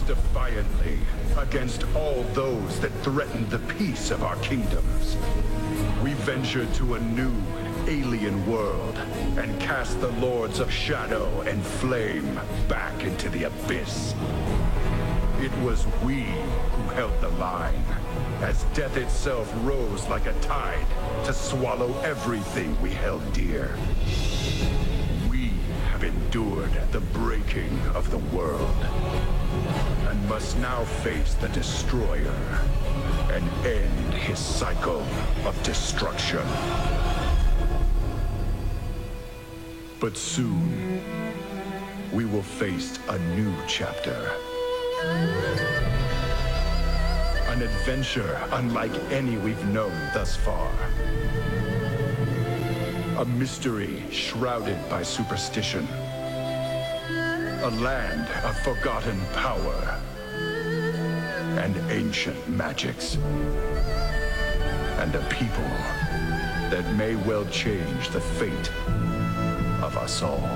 rise defiantly against all those that threaten the peace of our kingdoms. We venture to a new, alien world and cast the Lords of Shadow and Flame back into the abyss. It was we who held the line, as death itself rose like a tide to swallow everything we held dear. We have endured the breaking of the world, and must now face the Destroyer and end his cycle of destruction. But soon, we will face a new chapter. An adventure unlike any we've known thus far. A mystery shrouded by superstition. A land of forgotten power and ancient magics. And a people that may well change the fate of us all.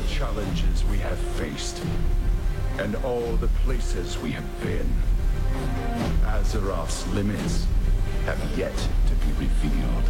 Challenges we have faced, and all the places we have been. Azeroth's limits have yet to be revealed.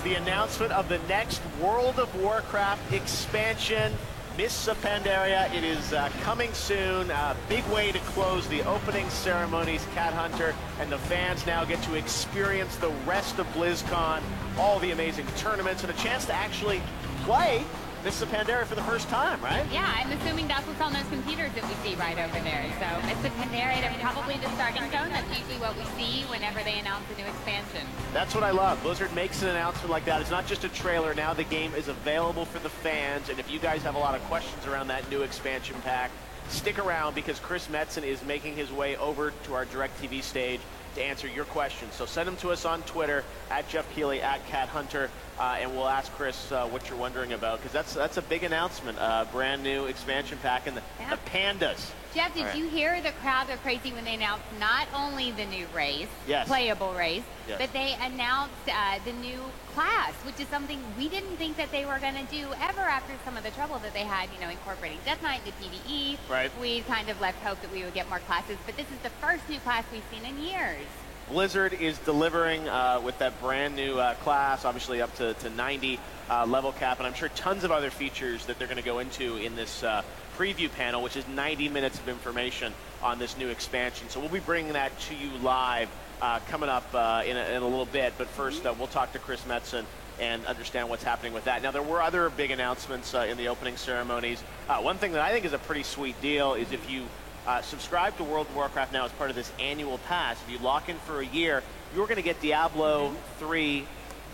The announcement of the next World of Warcraft expansion, Mists of Pandaria. It is coming soon. Big way to close the opening ceremonies, Cat Hunter, and the fans now get to experience the rest of BlizzCon, all the amazing tournaments, and a chance to actually play Mists of Pandaria for the first time, right? Yeah, I'm assuming that's what's on those computers that we see right over there. So Mists of Pandaria, they're probably the starting zone. That's usually what we see whenever they announce a new expansion. That's what I love. Blizzard makes an announcement like that. It's not just a trailer. Now the game is available for the fans. And if you guys have a lot of questions around that new expansion pack, stick around because Chris Metzen is making his way over to our DirecTV stage to answer your questions. So send them to us on Twitter, at Jeff Keighley, at Cat Hunter, and we'll ask Chris what you're wondering about, because that's a big announcement. Brand new expansion pack and the pandas. Jeff, did you hear the crowd go crazy when they announced not only the new race, playable race, but they announced the new class, which is something we didn't think that they were going to do ever after some of the trouble that they had, you know, incorporating Death Knight into PvE. Right. We kind of left hope that we would get more classes, but this is the first new class we've seen in years. Blizzard is delivering with that brand new class, obviously up to 90 level cap, and I'm sure tons of other features that they're going to go into in this preview panel, which is 90 minutes of information on this new expansion. So we'll be bringing that to you live coming up in a little bit. But first, we'll talk to Chris Metzen and understand what's happening with that. Now, there were other big announcements in the opening ceremonies. One thing that I think is a pretty sweet deal is if you subscribe to World of Warcraft now as part of this annual pass, if you lock in for a year, you're going to get Diablo 3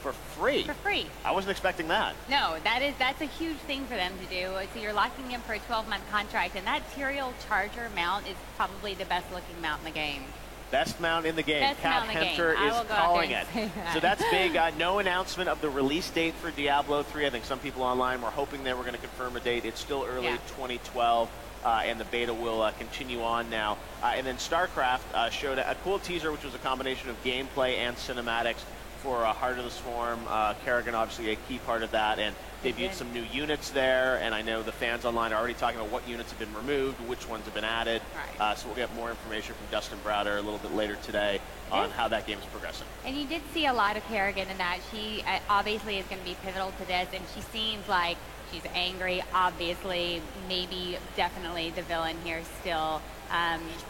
for free. For free. I wasn't expecting that. No, that's a huge thing for them to do. So you're locking in for a 12-month contract, and that Tyrael Charger mount is probably the best-looking mount in the game. Best mount in the game. Best Cat Hunter is calling it. So that's big. No announcement of the release date for Diablo 3. I think some people online were hoping they were going to confirm a date. It's still early 2012. And the beta will continue on now. And then StarCraft showed a cool teaser, which was a combination of gameplay and cinematics for Heart of the Swarm. Kerrigan, obviously a key part of that, and debuted some new units there, and I know the fans online are already talking about what units have been removed, which ones have been added. Right. So we'll get more information from Dustin Browder a little bit later today on how that game is progressing. And you did see a lot of Kerrigan in that. She obviously is going to be pivotal to this, and she seems like she's angry, obviously, maybe definitely the villain here still.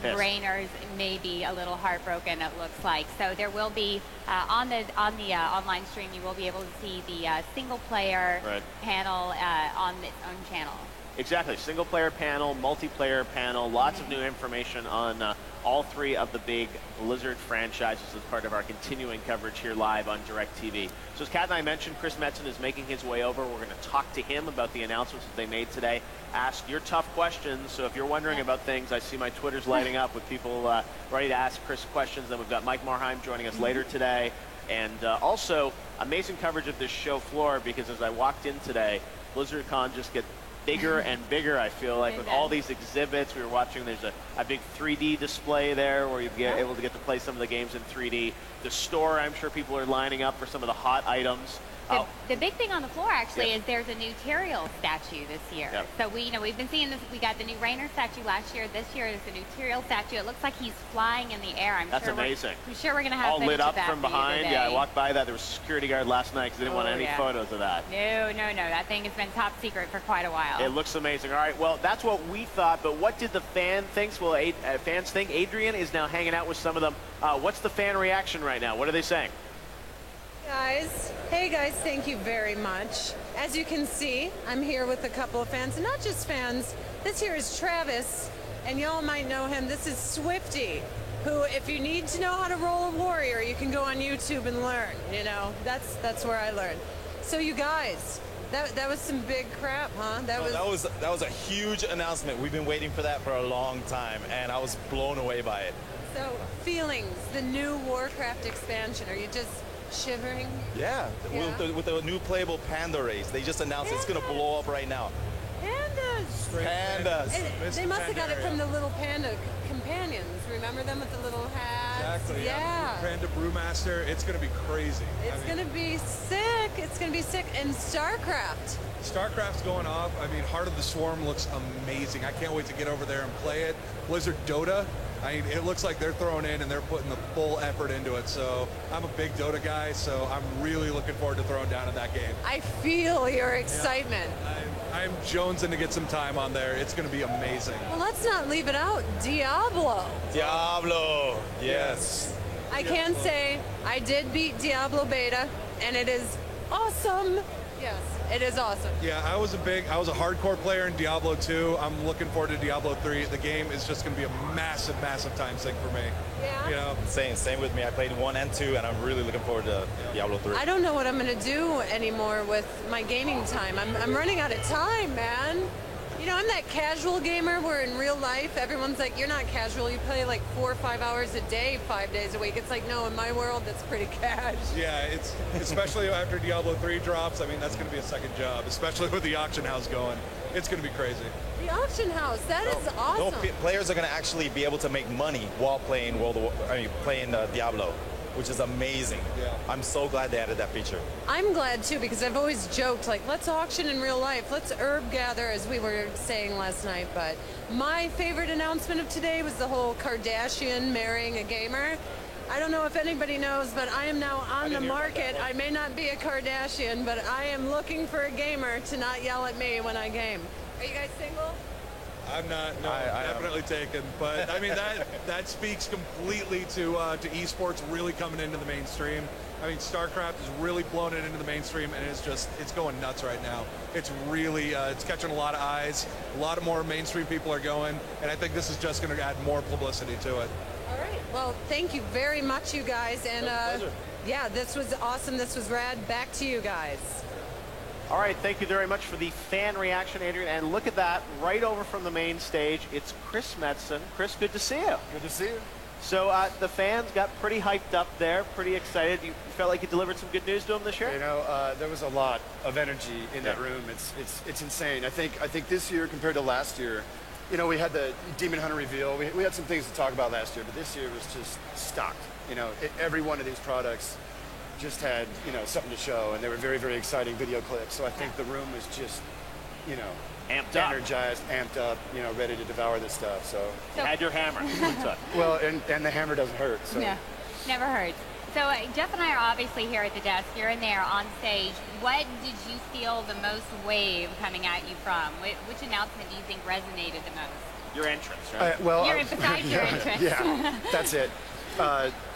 Raynor's maybe a little heartbroken, it looks like. So there will be, on the online stream, you will be able to see the single player panel on its own channel. Exactly, single player panel, multiplayer panel, lots of new information on all three of the big Blizzard franchises as part of our continuing coverage here live on DirecTV. So as Kat and I mentioned, Chris Metzen is making his way over. We're going to talk to him about the announcements that they made today. Ask your tough questions. So if you're wondering about things, I see my Twitter's lighting up with people ready to ask Chris questions. Then we've got Mike Marheim joining us later today. And also, amazing coverage of this show floor, because as I walked in today, BlizzardCon just gets bigger and bigger, I feel like, with all these exhibits. We were watching, there's a big 3D display there where you're able to get to play some of the games in 3D. The store, I'm sure people are lining up for some of the hot items. The big thing on the floor actually is there's a new Tyrael statue this year. So we've been seeing this. We got the new Raynor statue last year. This year is the new Tyrael statue. It looks like he's flying in the air. That's amazing. I'm sure we're gonna have all lit up from behind. Yeah, I walked by that. There was a security guard last night because they didn't want any photos of that. No. That thing has been top secret for quite a while. It looks amazing. All right, well, that's what we thought, but what did the fans think? Well, fans think. Adrian is now hanging out with some of them. What's the fan reaction right now? What are they saying? Hey guys, thank you very much. As you can see, I'm here with a couple of fans, and not just fans. This here is Travis, and y'all might know him. This is Swifty, who, if you need to know how to roll a warrior, you can go on YouTube and learn. You know, that's where I learned. So you guys, that was some big crap, huh? That was a huge announcement. We've been waiting for that for a long time, and I was blown away by it. So feelings, the new Warcraft expansion. Are you just shivering? Yeah. With the new playable panda race. They just announced it's going to blow up right now. Pandas. They must have got it from the little panda companions. Remember them with the little hats? Exactly. Yeah. Panda Brewmaster. It's going to be crazy. It's going to be sick. It's going to be sick. And StarCraft. StarCraft's going off. I mean, Heart of the Swarm looks amazing. I can't wait to get over there and play it. Blizzard Dota. I mean, it looks like they're throwing in and they're putting the full effort into it. So I'm a big Dota guy, so I'm really looking forward to throwing down in that game. I feel your excitement. I'm jonesing to get some time on there. It's going to be amazing. Well, let's not leave it out. Diablo. Diablo, yes. I can say I did beat Diablo Beta, and it is awesome. Yes, it is awesome. Yeah, I was a hardcore player in Diablo 2. I'm looking forward to Diablo 3. The game is just going to be a massive, massive time sink for me. Yeah. You know? Same with me. I played 1 and 2, and I'm really looking forward to Diablo 3. I don't know what I'm going to do anymore with my gaming time. I'm running out of time, man. You know, I'm that casual gamer where in real life, everyone's like, you're not casual. You play like 4 or 5 hours a day, 5 days a week. It's like, no, in my world, that's pretty cash. Yeah, it's especially after Diablo 3 drops. I mean, that's going to be a second job, especially with the auction house going. It's going to be crazy. The auction house, that is awesome. Players are going to actually be able to make money while playing Diablo, which is amazing. Yeah. I'm so glad they added that feature. I'm glad too, because I've always joked, like, let's auction in real life, let's herb gather, as we were saying last night. But my favorite announcement of today was the whole Kardashian marrying a gamer. I don't know if anybody knows, but I am now on the market. I may not be a Kardashian, but I am looking for a gamer to not yell at me when I game. Are you guys single? I'm not, no, definitely taken. But I mean, that speaks completely to esports really coming into the mainstream. I mean, StarCraft has really blown it into the mainstream, and it's going nuts right now. It's really, it's catching a lot of eyes. A lot of more mainstream people are going, and I think this is just going to add more publicity to it. All right. Well, thank you very much, you guys. And yeah, this was awesome. This was rad. Back to you guys. All right, thank you very much for the fan reaction, Adrian. And look at that, right over from the main stage, it's Chris Metzen. Chris, good to see you. Good to see you. So the fans got pretty hyped up there, pretty excited. You felt like you delivered some good news to them this year? You know, there was a lot of energy in that room. It's insane. I think this year compared to last year, you know, we had the Demon Hunter reveal. We had some things to talk about last year, but this year was just stocked. You know, every one of these products just had, you know, something to show, and they were very, very exciting video clips. So I think the room was just, you know, energized, amped up, you know, ready to devour this stuff. So you had your hammer. Well, and the hammer doesn't hurt. So. Yeah, never hurts. So Jeff and I are obviously here at the desk. You're in there on stage. What did you feel the most wave coming at you from? Which announcement do you think resonated the most? Your entrance, right? Besides your entrance. Yeah, that's it.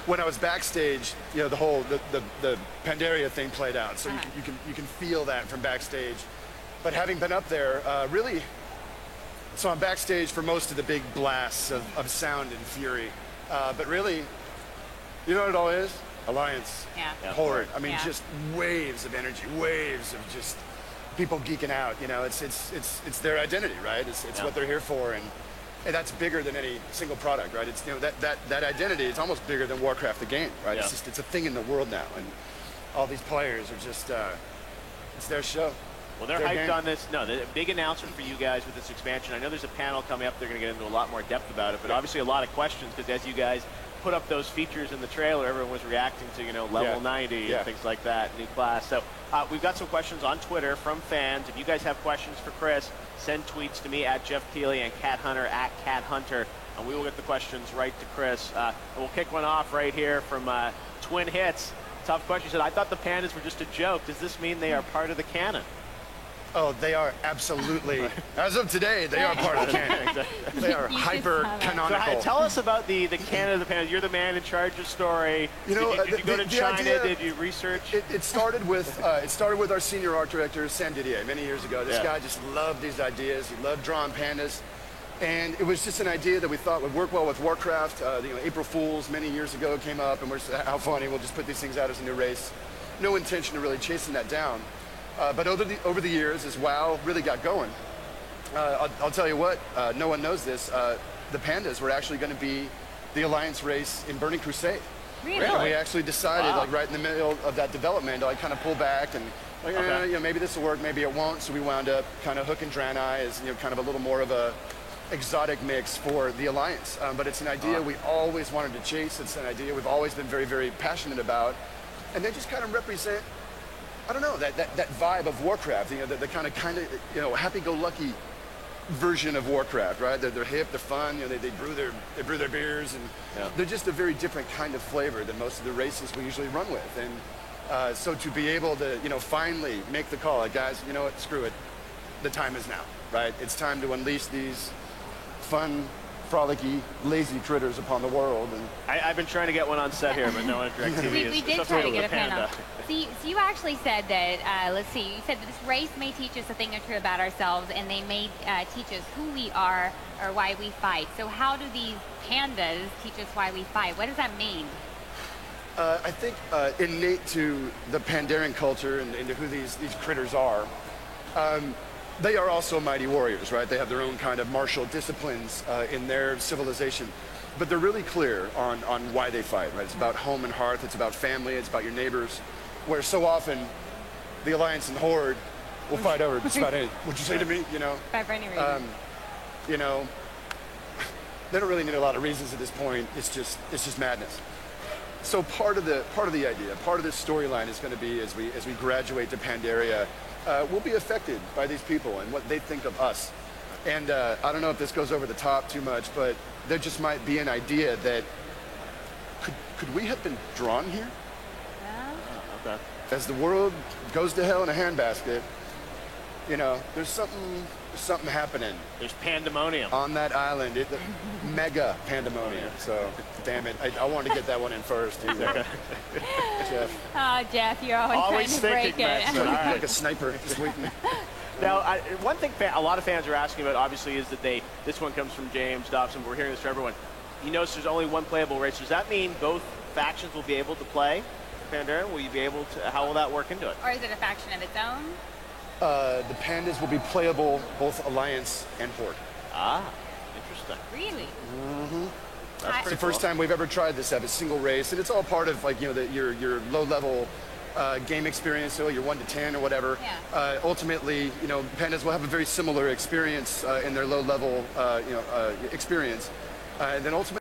When I was backstage, you know, the Pandaria thing played out, so you can feel that from backstage. But having been up there, really, so I'm backstage for most of the big blasts of sound and fury. But really, you know what it all is? Alliance. Yeah. Horde. I mean, just waves of energy, waves of just people geeking out. You know, it's their identity, right? It's what they're here for, and that's bigger than any single product, right? It's, you know, that identity is almost bigger than Warcraft the game, right? Yeah. It's a thing in the world now, and all these players are just it's their show. Well, they're hyped on this. No, the big announcement for you guys with this expansion. I know there's a panel coming up. They're going to get into a lot more depth about it, but obviously a lot of questions because as you guys put up those features in the trailer, everyone was reacting to, you know, level 90 and things like that, new class. So we've got some questions on Twitter from fans. If you guys have questions for Chris, send tweets to me at Jeff Keighley and Cat Hunter at Cat Hunter, and we will get the questions right to Chris. And we'll kick one off right here from Twin Hits. Tough question. He said, I thought the pandas were just a joke. Does this mean they are part of the canon? Oh, they are absolutely. As of today, they are part of the canon. They are hyper canonical. So, tell us about the canon of the pandas. You're the man in charge of story. You know, did you go to China? Did you research? It started with our senior art director Sam Didier many years ago. This guy just loved these ideas. He loved drawing pandas, and it was just an idea that we thought would work well with Warcraft. You know, April Fools many years ago came up, and we're just, how funny. We'll just put these things out as a new race. No intention of really chasing that down. But over the years, as WoW really got going, I'll tell you what, no one knows this, the pandas were actually going to be the Alliance race in Burning Crusade. Really? And we actually decided, like right in the middle of that development, I kind of pull back and, like, you know, maybe this will work, maybe it won't. So we wound up kind of hooking Draenei as, you know, kind of a little more of a exotic mix for the Alliance. But it's an idea we always wanted to chase. It's an idea we've always been very, very passionate about. And they just kind of represent, I don't know, that vibe of Warcraft, you know, the kind of, you know, happy-go-lucky version of Warcraft, right? They're hip, they're fun, you know, they brew their beers, and they're just a very different kind of flavor than most of the races we usually run with. And so to be able to, you know, finally make the call, like, guys, you know what, screw it, the time is now, right? It's time to unleash these fun, frolicky, lazy critters upon the world. And I've been trying to get one on set here, but no one at DirecTV we did try to get a panel. So you actually said that, let's see, you said that this race may teach us a thing or two about ourselves, and they may teach us who we are or why we fight. So how do these pandas teach us why we fight? What does that mean? I think innate to the Pandaren culture and to who these critters are, they are also mighty warriors, right? They have their own kind of martial disciplines in their civilization. But they're really clear on why they fight, right? It's about home and hearth, it's about family, it's about your neighbors. Where so often, the Alliance and Horde will fight over just about anything. What'd you say to me, you know? Fight for any reason. You know, they don't really need a lot of reasons at this point. It's just madness. So part of the idea, part of this storyline is going to be as we graduate to Pandaria, we'll be affected by these people and what they think of us. And I don't know if this goes over the top too much, but there just might be an idea that could we have been drawn here? Okay. As the world goes to hell in a handbasket, you know, there's something happening. There's pandemonium on that island. Mega pandemonium. So, damn it, I wanted to get that one in first. Jeff. Oh, Jeff, you're always trying to break it. Like a sniper, just waiting. Now, one thing a lot of fans are asking about, obviously, is that this one comes from James Dobson. We're hearing this from everyone. He knows there's only one playable race. Does that mean both factions will be able to play Pandaren? Will you be able to? How will that work into it? Or is it a faction of its own? The pandas will be playable both Alliance and Horde. Ah, interesting. Really? Mm-hmm. That's the first time we've ever tried this as a single race, and it's all part of, like, you know, your low-level game experience, so your 1 to 10 or whatever. Yeah. Ultimately, you know, pandas will have a very similar experience in their low-level, experience, and then ultimately.